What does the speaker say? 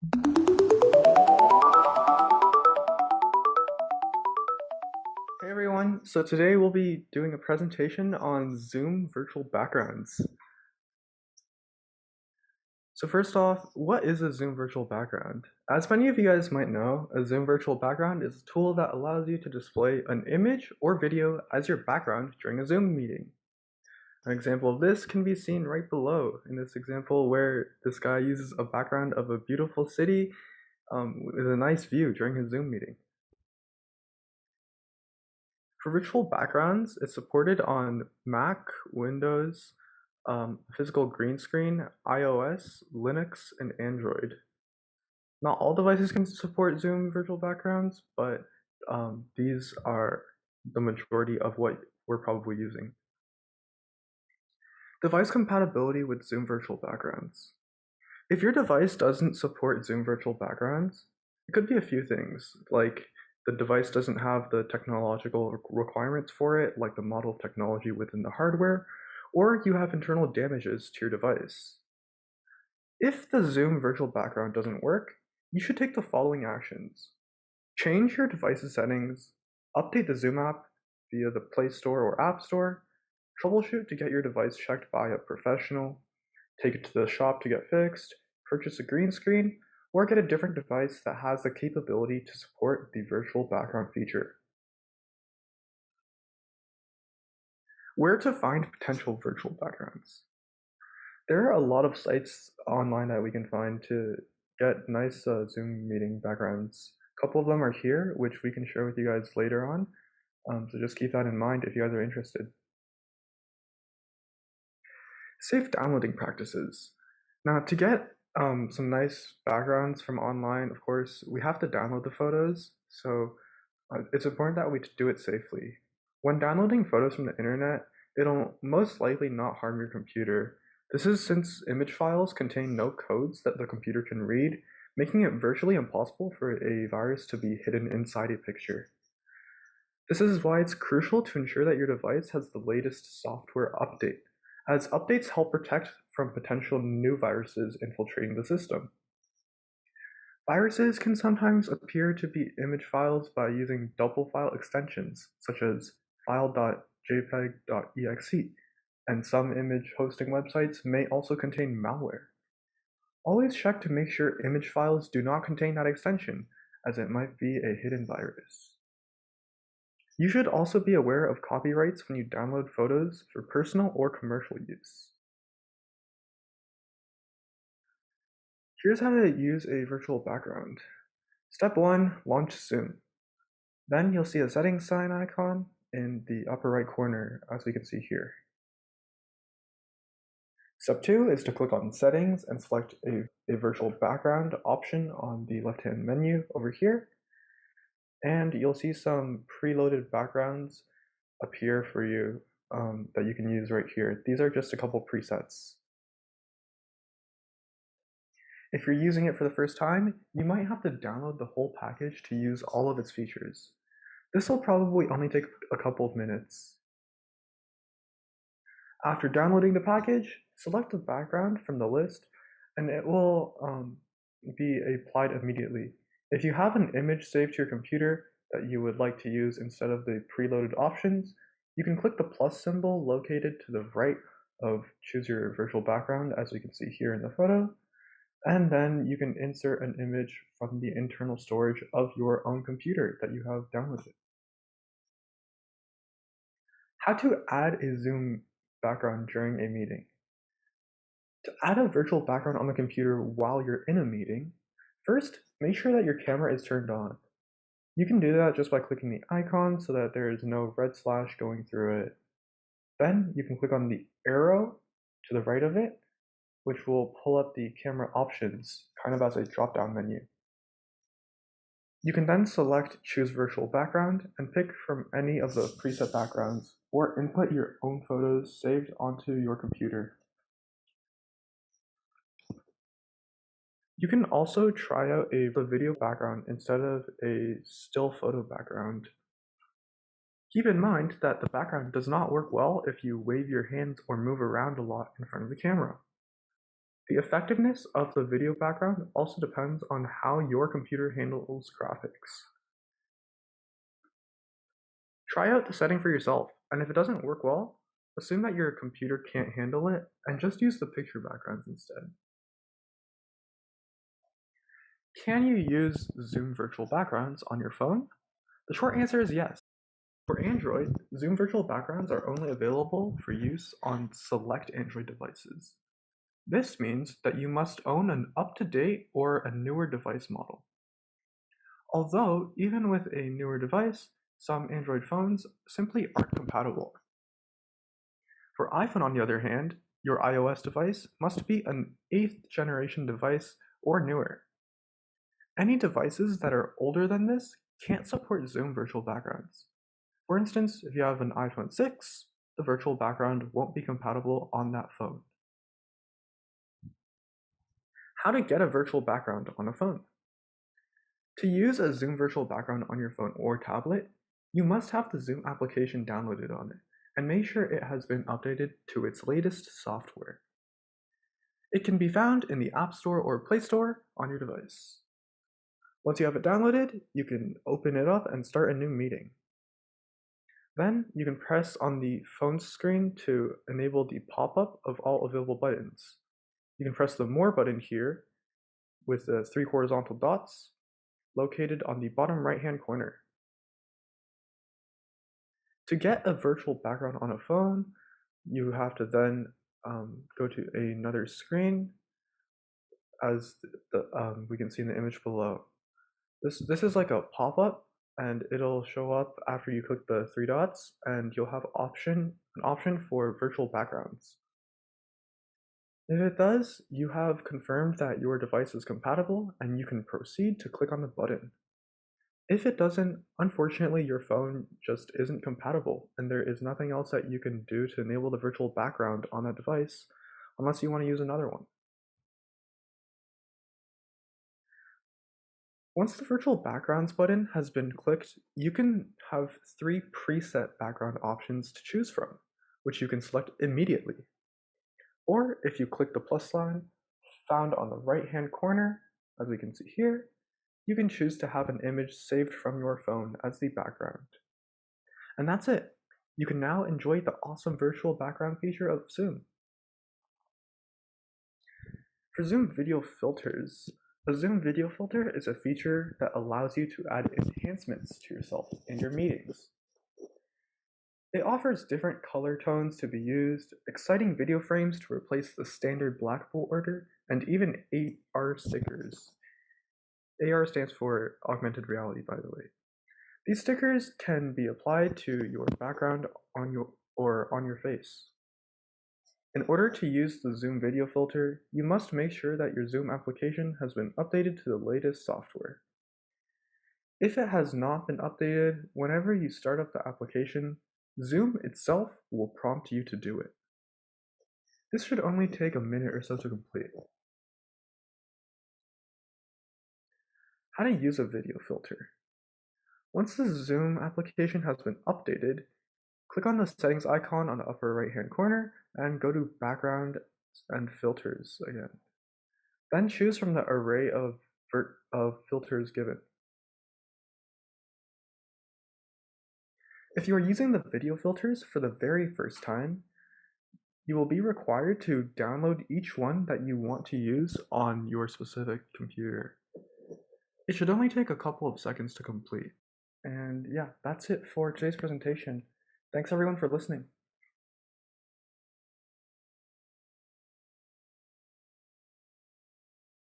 Hey everyone, so today we'll be doing a presentation on Zoom virtual backgrounds. So first off, what is a Zoom virtual background? As many of you guys might know, a Zoom virtual background is a tool that allows you to display an image or video as your background during a Zoom meeting. An example of this can be seen right below in this example where this guy uses a background of a beautiful city with a nice view during his Zoom meeting. For virtual backgrounds, it's supported on Mac, Windows, physical green screen, iOS, Linux, and Android. Not all devices can support Zoom virtual backgrounds, but these are the majority of what we're probably using. Device compatibility with Zoom virtual backgrounds. If your device doesn't support Zoom virtual backgrounds, it could be a few things, like the device doesn't have the technological requirements for it, like the model of technology within the hardware, or you have internal damages to your device. If the Zoom virtual background doesn't work, you should take the following actions. Change your device's settings, update the Zoom app via the Play Store or App Store, troubleshoot to get your device checked by a professional, take it to the shop to get fixed, purchase a green screen, or get a different device that has the capability to support the virtual background feature. Where to find potential virtual backgrounds? There are a lot of sites online that we can find to get nice Zoom meeting backgrounds. A couple of them are here, which we can share with you guys later on. So just keep that in mind if you guys are interested. Safe downloading practices. Now, to get some nice backgrounds from online, of course, we have to download the photos. So it's important that we do it safely. When downloading photos from the internet, it'll most likely not harm your computer. This is since image files contain no codes that the computer can read, making it virtually impossible for a virus to be hidden inside a picture. This is why it's crucial to ensure that your device has the latest software update, as updates help protect from potential new viruses infiltrating the system. Viruses can sometimes appear to be image files by using double file extensions, such as file.jpeg.exe, and some image hosting websites may also contain malware. Always check to make sure image files do not contain that extension, as it might be a hidden virus. You should also be aware of copyrights when you download photos for personal or commercial use. Here's how to use a virtual background. Step 1, launch Zoom. Then you'll see a settings sign icon in the upper right corner, as we can see here. Step 2 is to click on Settings and select a virtual background option on the left-hand menu over here. And you'll see some preloaded backgrounds appear for you that you can use right here. These are just a couple presets. If you're using it for the first time, you might have to download the whole package to use all of its features. This will probably only take a couple of minutes. After downloading the package, select the background from the list and it will be applied immediately. If you have an image saved to your computer that you would like to use instead of the preloaded options, you can click the plus symbol located to the right of choose your virtual background, as we can see here in the photo, and then you can insert an image from the internal storage of your own computer that you have downloaded. How to add a Zoom background during a meeting. To add a virtual background on the computer while you're in a meeting, first, make sure that your camera is turned on. You can do that just by clicking the icon so that there is no red slash going through it. Then you can click on the arrow to the right of it, which will pull up the camera options, kind of as a drop-down menu. You can then select Choose Virtual Background and pick from any of the preset backgrounds, or input your own photos saved onto your computer. You can also try out a video background instead of a still photo background. Keep in mind that the background does not work well if you wave your hands or move around a lot in front of the camera. The effectiveness of the video background also depends on how your computer handles graphics. Try out the setting for yourself, and if it doesn't work well, assume that your computer can't handle it and just use the picture backgrounds instead. Can you use Zoom virtual backgrounds on your phone? The short answer is yes. For Android, Zoom virtual backgrounds are only available for use on select Android devices. This means that you must own an up-to-date or a newer device model. Although, even with a newer device, some Android phones simply aren't compatible. For iPhone, on the other hand, your iOS device must be an 8th generation device or newer. Any devices that are older than this can't support Zoom virtual backgrounds. For instance, if you have an iPhone 6, the virtual background won't be compatible on that phone. How to get a virtual background on a phone. To use a Zoom virtual background on your phone or tablet, you must have the Zoom application downloaded on it, and make sure it has been updated to its latest software. It can be found in the App Store or Play Store on your device. Once you have it downloaded, you can open it up and start a new meeting. Then you can press on the phone screen to enable the pop-up of all available buttons. You can press the More button here with the 3 horizontal dots located on the bottom right-hand corner. To get a virtual background on a phone, you have to then go to another screen, as we can see in the image below. This is like a pop-up, and it'll show up after you click the 3 dots, and you'll have an option for virtual backgrounds. If it does, you have confirmed that your device is compatible, and you can proceed to click on the button. If it doesn't, unfortunately your phone just isn't compatible, and there is nothing else that you can do to enable the virtual background on that device, unless you want to use another one. Once the virtual backgrounds button has been clicked, you can have 3 preset background options to choose from, which you can select immediately. Or if you click the plus sign found on the right-hand corner, as we can see here, you can choose to have an image saved from your phone as the background. And that's it. You can now enjoy the awesome virtual background feature of Zoom. For Zoom video filters, a Zoom video filter is a feature that allows you to add enhancements to yourself in your meetings. It offers different color tones to be used, exciting video frames to replace the standard black border, and even AR stickers. AR stands for augmented reality, by the way. These stickers can be applied to your background on your face. In order to use the Zoom video filter, you must make sure that your Zoom application has been updated to the latest software. If it has not been updated, whenever you start up the application, Zoom itself will prompt you to do it. This should only take a minute or so to complete. How to use a video filter. Once the Zoom application has been updated, click on the settings icon on the upper right-hand corner and go to Background and Filters again. Then choose from the array of filters given. If you are using the video filters for the very first time, you will be required to download each one that you want to use on your specific computer. It should only take a couple of seconds to complete. And yeah, that's it for today's presentation. Thanks everyone for listening.